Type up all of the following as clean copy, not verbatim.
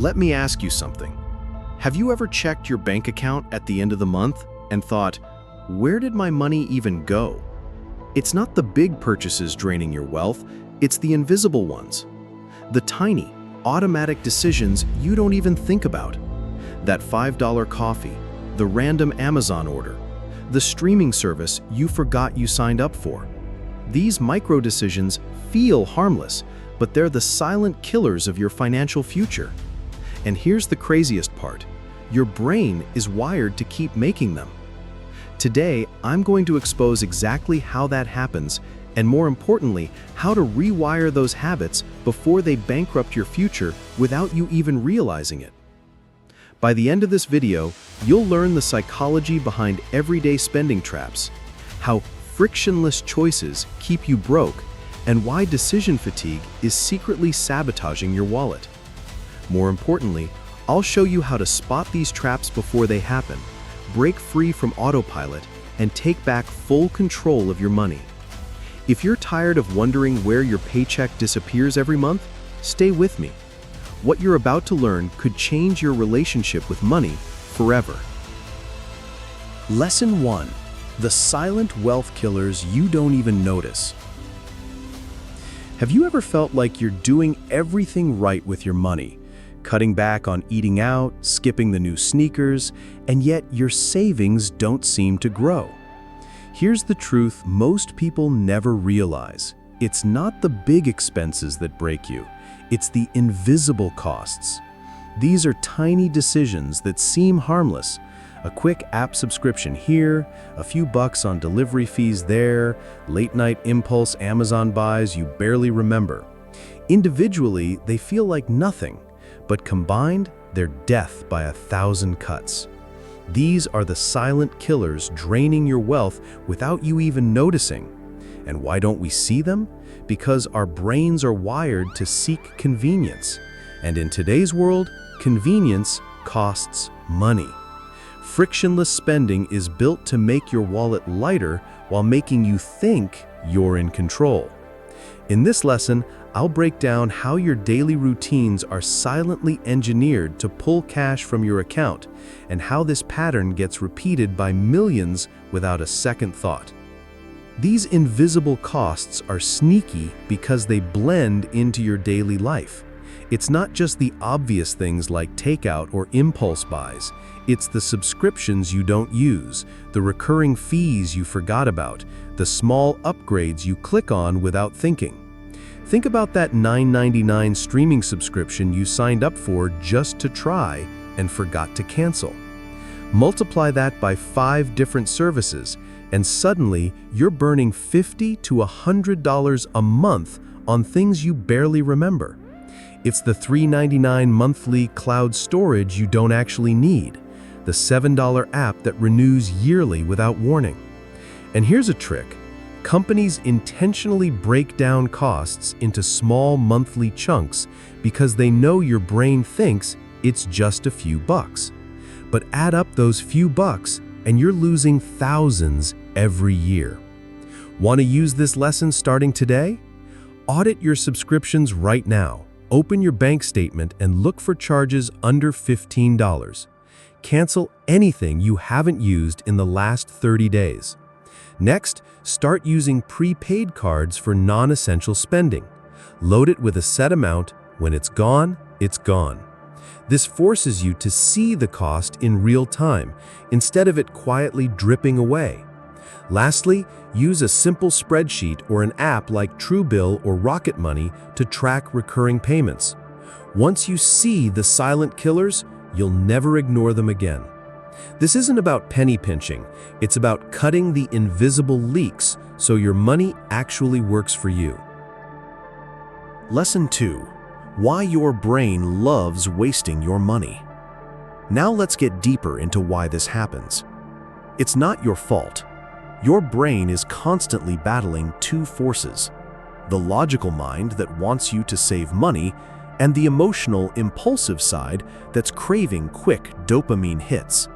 Let me ask you something. Have you ever checked your bank account at the end of the month and thought, where did my money even go? It's not the big purchases draining your wealth, it's the invisible ones. The tiny, automatic decisions you don't even think about. That $5 coffee, the random Amazon order, the streaming service you forgot you signed up for. These micro decisions feel harmless, but they're the silent killers of your financial future. And here's the craziest part. Your brain is wired to keep making them. Today, I'm going to expose exactly how that happens, and more importantly, how to rewire those habits before they bankrupt your future without you even realizing it. By the end of this video, you'll learn the psychology behind everyday spending traps, how frictionless choices keep you broke, and why decision fatigue is secretly sabotaging your wallet. More importantly, I'll show you how to spot these traps before they happen, break free from autopilot, and take back full control of your money. If you're tired of wondering where your paycheck disappears every month, stay with me. What you're about to learn could change your relationship with money forever. Lesson 1. The silent wealth killers you don't even notice. Have you ever felt like you're doing everything right with your money? Cutting back on eating out, skipping the new sneakers, and yet your savings don't seem to grow? Here's the truth most people never realize. It's not the big expenses that break you. It's the invisible costs. These are tiny decisions that seem harmless. A quick app subscription here, a few bucks on delivery fees there, late-night impulse Amazon buys you barely remember. Individually, they feel like nothing, but combined, they're death by 1,000 cuts. These are the silent killers draining your wealth without you even noticing. And why don't we see them? Because our brains are wired to seek convenience. And in today's world, convenience costs money. Frictionless spending is built to make your wallet lighter while making you think you're in control. In this lesson, I'll break down how your daily routines are silently engineered to pull cash from your account, and how this pattern gets repeated by millions without a second thought. These invisible costs are sneaky because they blend into your daily life. It's not just the obvious things like takeout or impulse buys. It's the subscriptions you don't use, the recurring fees you forgot about, the small upgrades you click on without thinking. Think about that $9.99 streaming subscription you signed up for just to try and forgot to cancel. Multiply that by 5 different services, and suddenly you're burning $50 to $100 a month on things you barely remember. It's the $3.99 monthly cloud storage you don't actually need, the $7 app that renews yearly without warning. And here's a trick. Companies intentionally break down costs into small monthly chunks because they know your brain thinks it's just a few bucks. But add up those few bucks and you're losing thousands every year. Want to use this lesson starting today? Audit your subscriptions right now. Open your bank statement and look for charges under $15. Cancel anything you haven't used in the last 30 days. Next, start using prepaid cards for non-essential spending. Load it with a set amount. When it's gone, it's gone. This forces you to see the cost in real time, instead of it quietly dripping away. Lastly, use a simple spreadsheet or an app like Truebill or Rocket Money to track recurring payments. Once you see the silent killers, you'll never ignore them again. This isn't about penny pinching, it's about cutting the invisible leaks so your money actually works for you. Lesson 2. Why your brain loves wasting your money. Now let's get deeper into why this happens. It's not your fault. Your brain is constantly battling two forces: the logical mind that wants you to save money, and the emotional, impulsive side that's craving quick dopamine hits.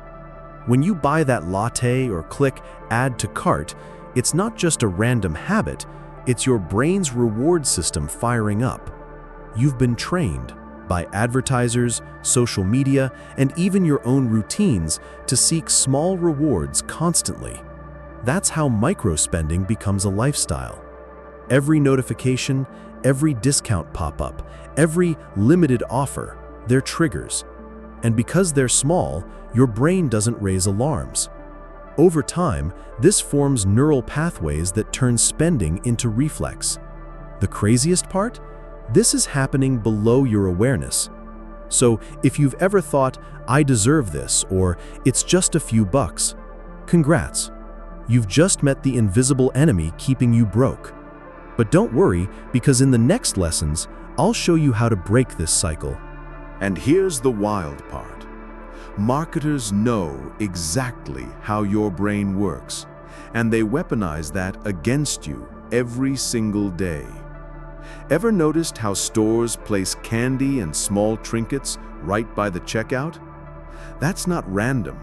When you buy that latte or click add to cart, it's not just a random habit, it's your brain's reward system firing up. You've been trained. by advertisers, social media, and even your own routines to seek small rewards constantly. That's how micro-spending becomes a lifestyle. Every notification, every discount pop-up, every limited offer, they're triggers. And because they're small, your brain doesn't raise alarms. Over time, this forms neural pathways that turn spending into reflex. The craziest part? This is happening below your awareness. So if you've ever thought, "I deserve this," or "it's just a few bucks," congrats. You've just met the invisible enemy keeping you broke. But don't worry, because in the next lessons, I'll show you how to break this cycle. And here's the wild part. Marketers know exactly how your brain works, and they weaponize that against you every single day. Ever noticed how stores place candy and small trinkets right by the checkout? That's not random,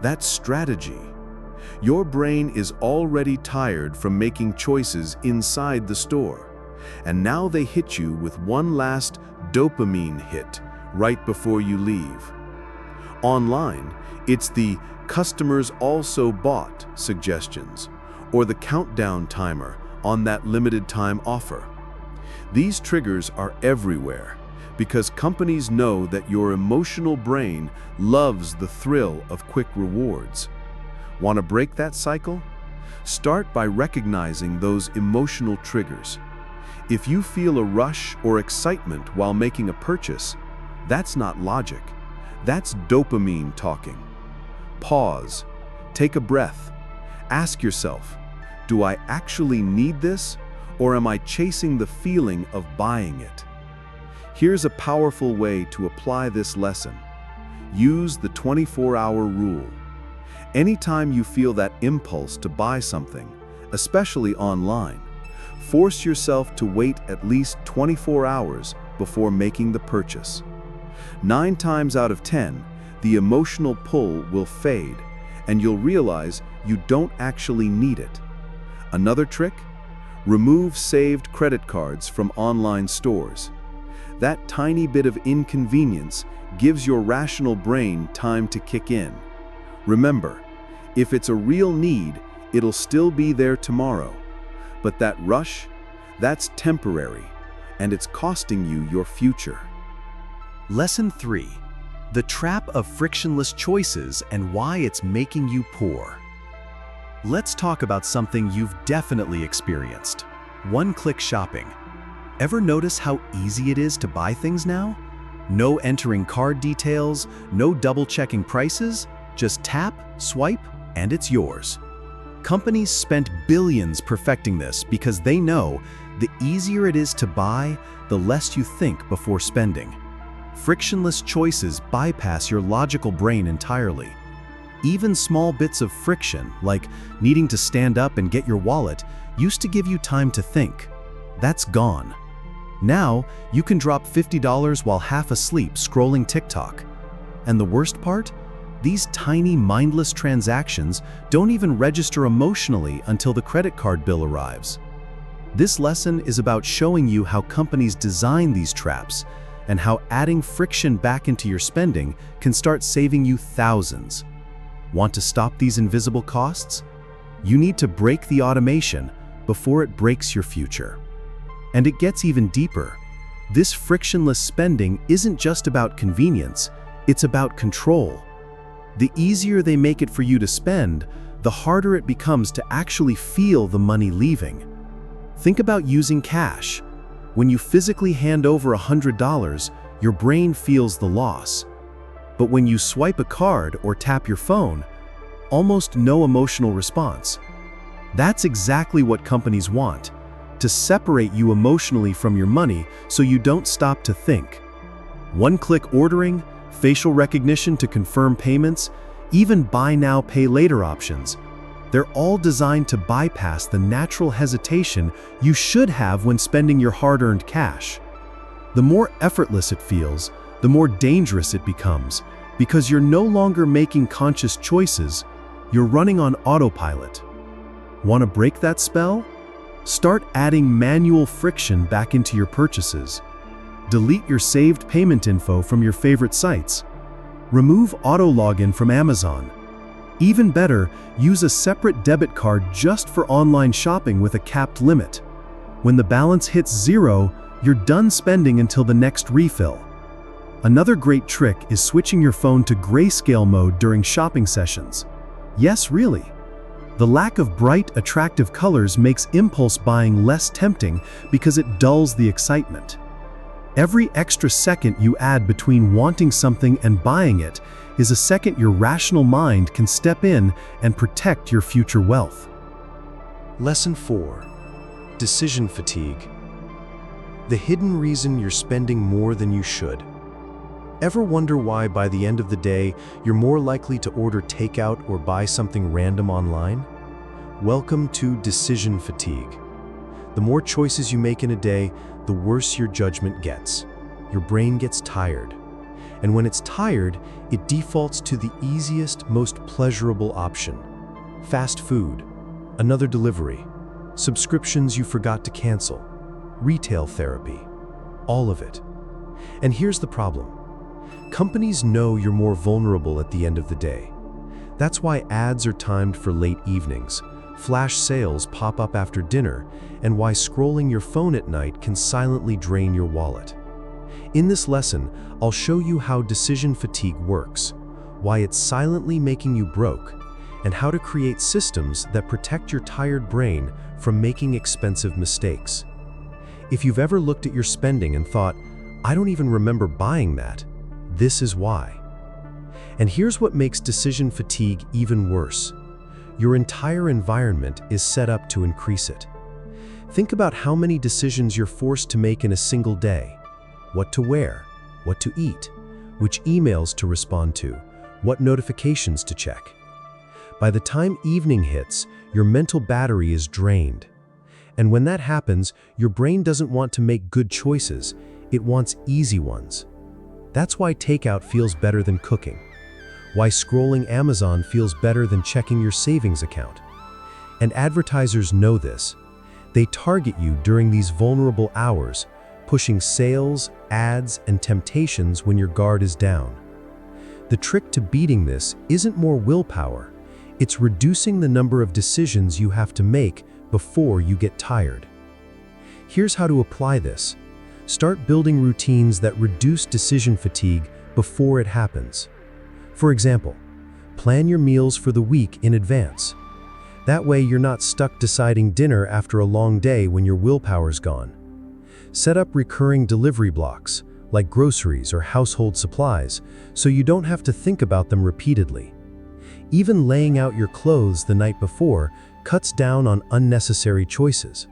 that's strategy. Your brain is already tired from making choices inside the store, and now they hit you with one last dopamine hit right before you leave. Online, it's the "customers also bought" suggestions, or the countdown timer on that limited time offer. These triggers are everywhere because companies know that your emotional brain loves the thrill of quick rewards. Want to break that cycle? Start by recognizing those emotional triggers. If you feel a rush or excitement while making a purchase, that's not logic. That's dopamine talking. Pause. Take a breath. Ask yourself, do I actually need this, or am I chasing the feeling of buying it? Here's a powerful way to apply this lesson. Use the 24-hour rule. Anytime you feel that impulse to buy something, especially online, force yourself to wait at least 24 hours before making the purchase. 9 times out of 10, the emotional pull will fade, and you'll realize you don't actually need it. Another trick? Remove saved credit cards from online stores. That tiny bit of inconvenience gives your rational brain time to kick in. Remember, if it's a real need, it'll still be there tomorrow. But that rush, that's temporary, and it's costing you your future. Lesson 3. The trap of frictionless choices and why it's making you poor. Let's talk about something you've definitely experienced. One-click shopping. Ever notice how easy it is to buy things now? No entering card details, no double-checking prices, just tap, swipe, and it's yours. Companies spent billions perfecting this because they know the easier it is to buy, the less you think before spending. Frictionless choices bypass your logical brain entirely. Even small bits of friction, like needing to stand up and get your wallet, used to give you time to think. That's gone. Now, you can drop $50 while half asleep scrolling TikTok. And the worst part? These tiny, mindless transactions don't even register emotionally until the credit card bill arrives. This lesson is about showing you how companies design these traps and how adding friction back into your spending can start saving you thousands. Want to stop these invisible costs? You need to break the automation before it breaks your future. And it gets even deeper. This frictionless spending isn't just about convenience, it's about control. The easier they make it for you to spend, the harder it becomes to actually feel the money leaving. Think about using cash. When you physically hand over $100, your brain feels the loss. But when you swipe a card or tap your phone, almost no emotional response. That's exactly what companies want, to separate you emotionally from your money so you don't stop to think. One-click ordering, facial recognition to confirm payments, even buy now, pay later options. They're all designed to bypass the natural hesitation you should have when spending your hard-earned cash. The more effortless it feels, the more dangerous it becomes, because you're no longer making conscious choices, you're running on autopilot. Want to break that spell? Start adding manual friction back into your purchases. Delete your saved payment info from your favorite sites. Remove auto login from Amazon. Even better, use a separate debit card just for online shopping with a capped limit. When the balance hits zero, you're done spending until the next refill. Another great trick is switching your phone to grayscale mode during shopping sessions. Yes, really. The lack of bright, attractive colors makes impulse buying less tempting because it dulls the excitement. Every extra second you add between wanting something and buying it is a second your rational mind can step in and protect your future wealth. Lesson 4. Decision fatigue. The hidden reason you're spending more than you should. Ever wonder why by the end of the day you're more likely to order takeout or buy something random online? Welcome to decision fatigue. The more choices you make in a day, the worse your judgment gets. Your brain gets tired. And when it's tired, it defaults to the easiest, most pleasurable option. Fast food, another delivery, subscriptions you forgot to cancel, retail therapy, all of it. And here's the problem. Companies know you're more vulnerable at the end of the day. That's why ads are timed for late evenings, flash sales pop up after dinner, and why scrolling your phone at night can silently drain your wallet. In this lesson, I'll show you how decision fatigue works, why it's silently making you broke, and how to create systems that protect your tired brain from making expensive mistakes. If you've ever looked at your spending and thought, I don't even remember buying that, this is why. And here's what makes decision fatigue even worse. Your entire environment is set up to increase it. Think about how many decisions you're forced to make in a single day. What to wear, what to eat, which emails to respond to, what notifications to check. By the time evening hits, your mental battery is drained. And when that happens, your brain doesn't want to make good choices, it wants easy ones. That's why takeout feels better than cooking. Why scrolling Amazon feels better than checking your savings account. And advertisers know this. They target you during these vulnerable hours, pushing sales, ads, and temptations when your guard is down. The trick to beating this isn't more willpower. It's reducing the number of decisions you have to make before you get tired. Here's how to apply this. Start building routines that reduce decision fatigue before it happens. For example, plan your meals for the week in advance. That way you're not stuck deciding dinner after a long day when your willpower's gone. Set up recurring delivery blocks, like groceries or household supplies, so you don't have to think about them repeatedly. Even laying out your clothes the night before cuts down on unnecessary choices.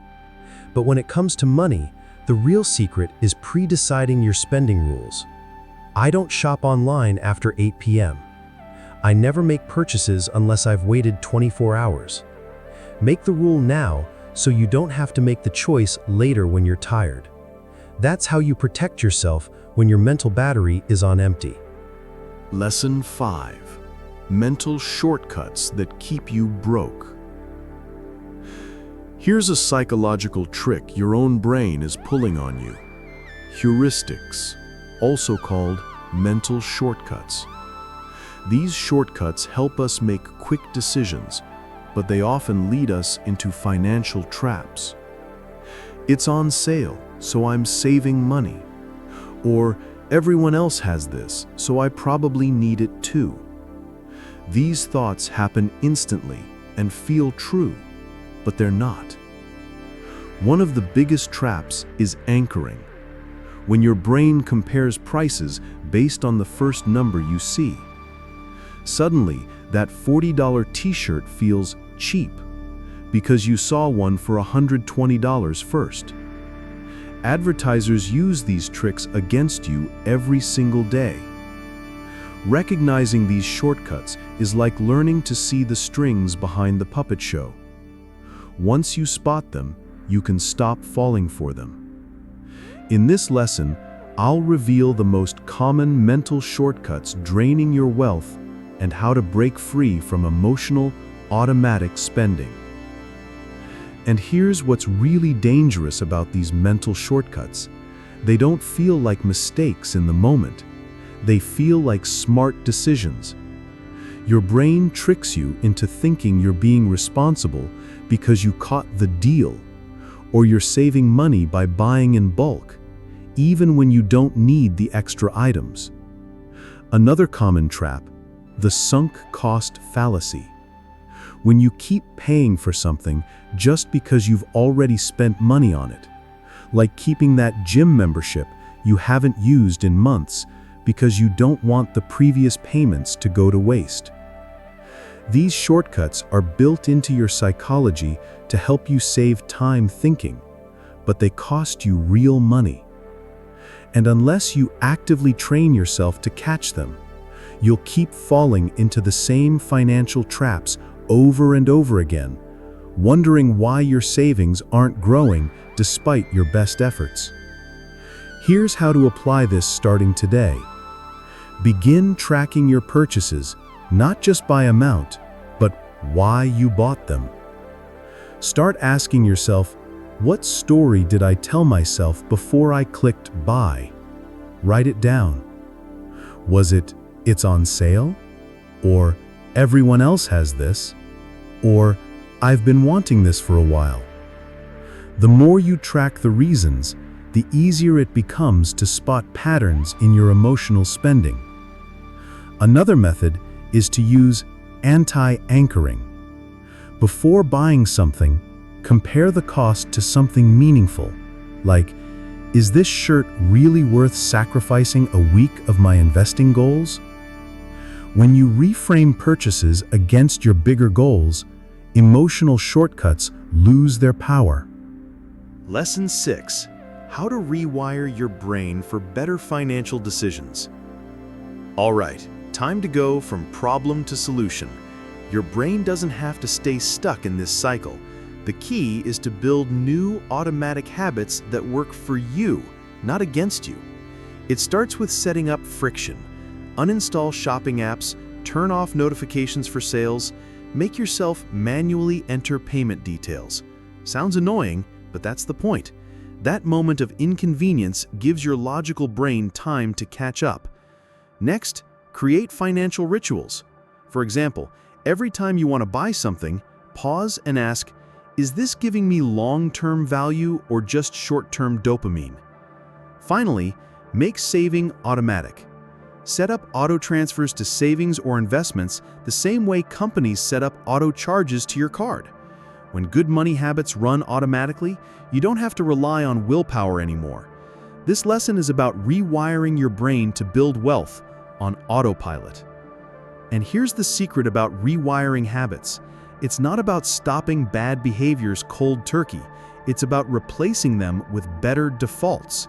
But when it comes to money, the real secret is pre-deciding your spending rules. I don't shop online after 8 p.m. I never make purchases unless I've waited 24 hours. Make the rule now so you don't have to make the choice later when you're tired. That's how you protect yourself when your mental battery is on empty. Lesson 5. Mental shortcuts that keep you broke. Here's a psychological trick your own brain is pulling on you. Heuristics, also called mental shortcuts. These shortcuts help us make quick decisions, but they often lead us into financial traps. It's on sale, so I'm saving money. Or everyone else has this, so I probably need it too. These thoughts happen instantly and feel true, but they're not. One of the biggest traps is anchoring. When your brain compares prices based on the first number you see. Suddenly, that $40 t-shirt feels cheap because you saw one for $120 first. Advertisers use these tricks against you every single day. Recognizing these shortcuts is like learning to see the strings behind the puppet show. Once you spot them, you can stop falling for them. In this lesson, I'll reveal the most common mental shortcuts draining your wealth and how to break free from emotional, automatic spending. And here's what's really dangerous about these mental shortcuts. They don't feel like mistakes in the moment. They feel like smart decisions. Your brain tricks you into thinking you're being responsible because you caught the deal, or you're saving money by buying in bulk, even when you don't need the extra items. Another common trap, the sunk cost fallacy. When you keep paying for something just because you've already spent money on it, like keeping that gym membership you haven't used in months because you don't want the previous payments to go to waste. These shortcuts are built into your psychology to help you save time thinking, but they cost you real money. And unless you actively train yourself to catch them, you'll keep falling into the same financial traps over and over again, wondering why your savings aren't growing despite your best efforts. Here's how to apply this starting today. Begin tracking your purchases, not just by amount, but why you bought them. Start asking yourself, what story did I tell myself before I clicked buy? Write it down. Was it, it's on sale? Or, everyone else has this? Or, I've been wanting this for a while? The more you track the reasons, the easier it becomes to spot patterns in your emotional spending. Another method is to use anti-anchoring. Before buying something, compare the cost to something meaningful, like, is this shirt really worth sacrificing a week of my investing goals? When you reframe purchases against your bigger goals, emotional shortcuts lose their power. Lesson 6. How to rewire your brain for better financial decisions. All right, time to go from problem to solution. Your brain doesn't have to stay stuck in this cycle. The key is to build new automatic habits that work for you, not against you. It starts with setting up friction. Uninstall shopping apps, turn off notifications for sales, make yourself manually enter payment details. Sounds annoying, but that's the point. That moment of inconvenience gives your logical brain time to catch up. Next, create financial rituals. For example, every time you want to buy something, pause and ask, is this giving me long-term value or just short-term dopamine? Finally, make saving automatic. Set up auto transfers to savings or investments the same way companies set up auto charges to your card. When good money habits run automatically, you don't have to rely on willpower anymore. This lesson is about rewiring your brain to build wealth on autopilot. And here's the secret about rewiring habits. It's not about stopping bad behaviors cold turkey. It's about replacing them with better defaults.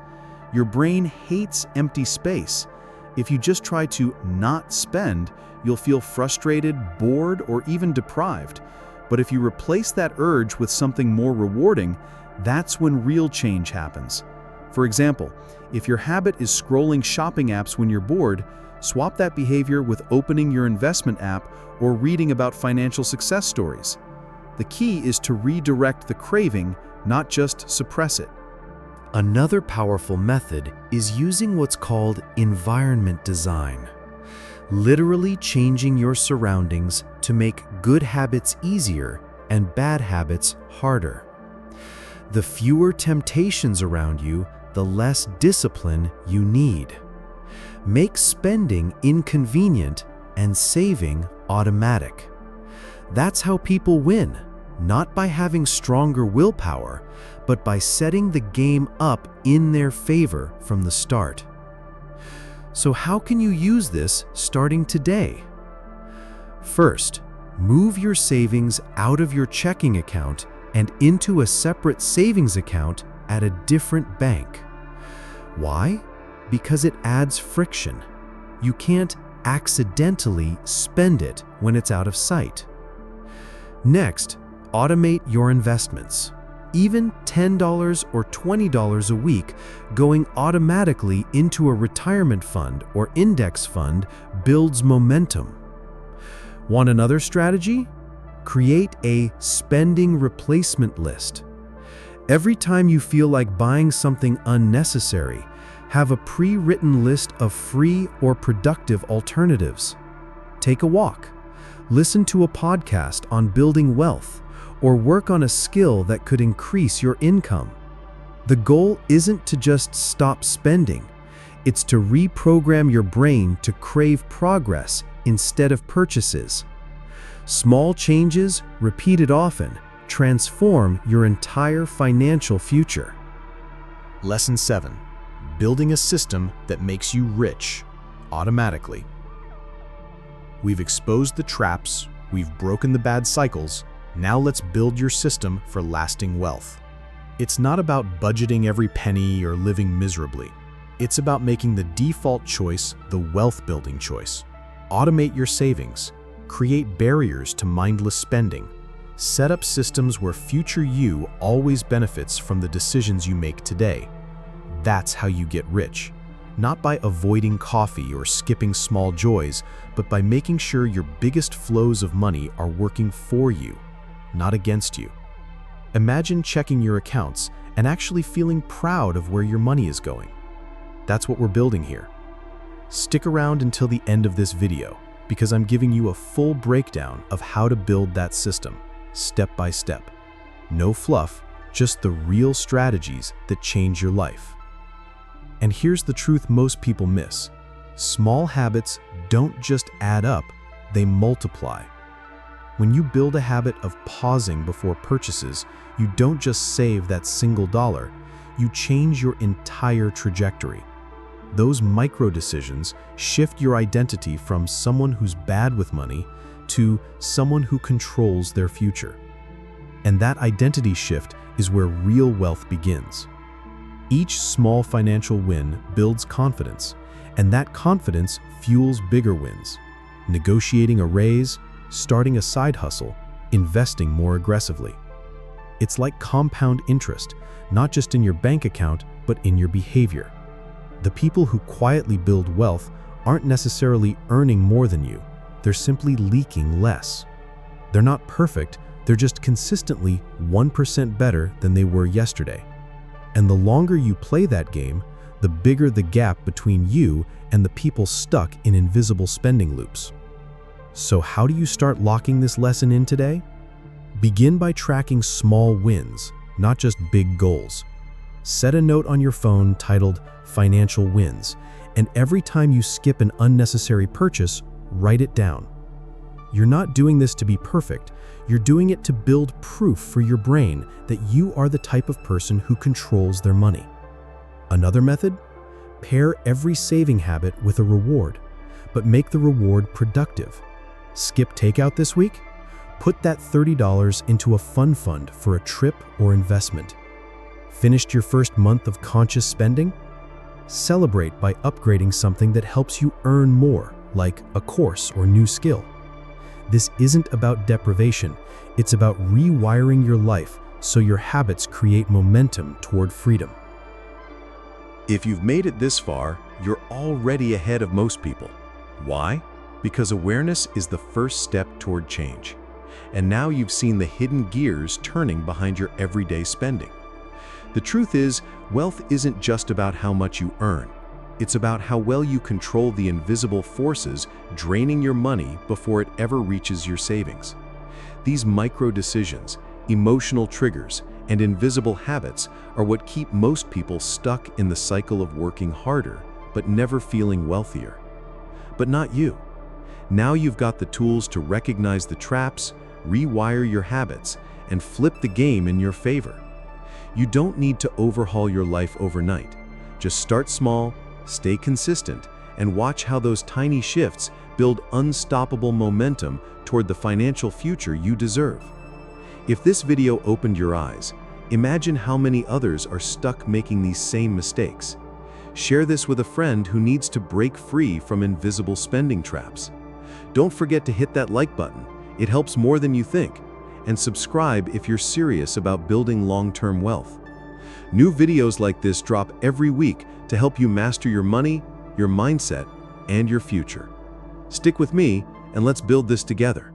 Your brain hates empty space. If you just try to not spend, you'll feel frustrated, bored, or even deprived. But if you replace that urge with something more rewarding, that's when real change happens. For example, if your habit is scrolling shopping apps when you're bored, swap that behavior with opening your investment app or reading about financial success stories. The key is to redirect the craving, not just suppress it. Another powerful method is using what's called environment design. Literally changing your surroundings to make good habits easier and bad habits harder. The fewer temptations around you, the less discipline you need. Make spending inconvenient and saving automatic. That's how people win, not by having stronger willpower, but by setting the game up in their favor from the start. So how can you use this starting today? First, move your savings out of your checking account and into a separate savings account at a different bank. Why? Because it adds friction. You can't accidentally spend it when it's out of sight. Next, automate your investments. Even $10 or $20 a week going automatically into a retirement fund or index fund builds momentum. Want another strategy? Create a spending replacement list. Every time you feel like buying something unnecessary, have a pre-written list of free or productive alternatives. Take a walk, listen to a podcast on building wealth, or work on a skill that could increase your income. The goal isn't to just stop spending, it's to reprogram your brain to crave progress instead of purchases. Small changes, repeated often, transform your entire financial future. Lesson 7. Building a system that makes you rich automatically. We've exposed the traps, we've broken the bad cycles, now let's build your system for lasting wealth. It's not about budgeting every penny or living miserably. It's about making the default choice the wealth-building choice. Automate your savings, create barriers to mindless spending, set up systems where future you always benefits from the decisions you make today. That's how you get rich. Not by avoiding coffee or skipping small joys, but by making sure your biggest flows of money are working for you, not against you. Imagine checking your accounts and actually feeling proud of where your money is going. That's what we're building here. Stick around until the end of this video, because I'm giving you a full breakdown of how to build that system, step by step. No fluff, just the real strategies that change your life. And here's the truth most people miss. Small habits don't just add up, they multiply. When you build a habit of pausing before purchases, you don't just save that single dollar, you change your entire trajectory. Those micro decisions shift your identity from someone who's bad with money to someone who controls their future. And that identity shift is where real wealth begins. Each small financial win builds confidence, and that confidence fuels bigger wins. Negotiating a raise, starting a side hustle, investing more aggressively. It's like compound interest, not just in your bank account, but in your behavior. The people who quietly build wealth aren't necessarily earning more than you, they're simply leaking less. They're not perfect, they're just consistently 1% better than they were yesterday. And the longer you play that game, the bigger the gap between you and the people stuck in invisible spending loops. So how do you start locking this lesson in today? Begin by tracking small wins, not just big goals. Set a note on your phone titled Financial Wins, and every time you skip an unnecessary purchase, write it down. You're not doing this to be perfect, you're doing it to build proof for your brain that you are the type of person who controls their money. Another method? Pair every saving habit with a reward, but make the reward productive. Skip takeout this week? Put that $30 into a fun fund for a trip or investment. Finished your first month of conscious spending? Celebrate by upgrading something that helps you earn more, like a course or new skill. This isn't about deprivation, it's about rewiring your life so your habits create momentum toward freedom. If you've made it this far, you're already ahead of most people. Why? Because awareness is the first step toward change. And now you've seen the hidden gears turning behind your everyday spending. The truth is, wealth isn't just about how much you earn. It's about how well you control the invisible forces draining your money before it ever reaches your savings. These micro decisions, emotional triggers, and invisible habits are what keep most people stuck in the cycle of working harder but never feeling wealthier. But not you. Now you've got the tools to recognize the traps, rewire your habits, and flip the game in your favor. You don't need to overhaul your life overnight. Just start small, stay consistent, and watch how those tiny shifts build unstoppable momentum toward the financial future you deserve. If this video opened your eyes, imagine how many others are stuck making these same mistakes. Share this with a friend who needs to break free from invisible spending traps. Don't forget to hit that like button. It helps more than you think. And subscribe if you're serious about building long-term wealth. New videos like this drop every week to help you master your money, your mindset, and your future. Stick with me, and let's build this together.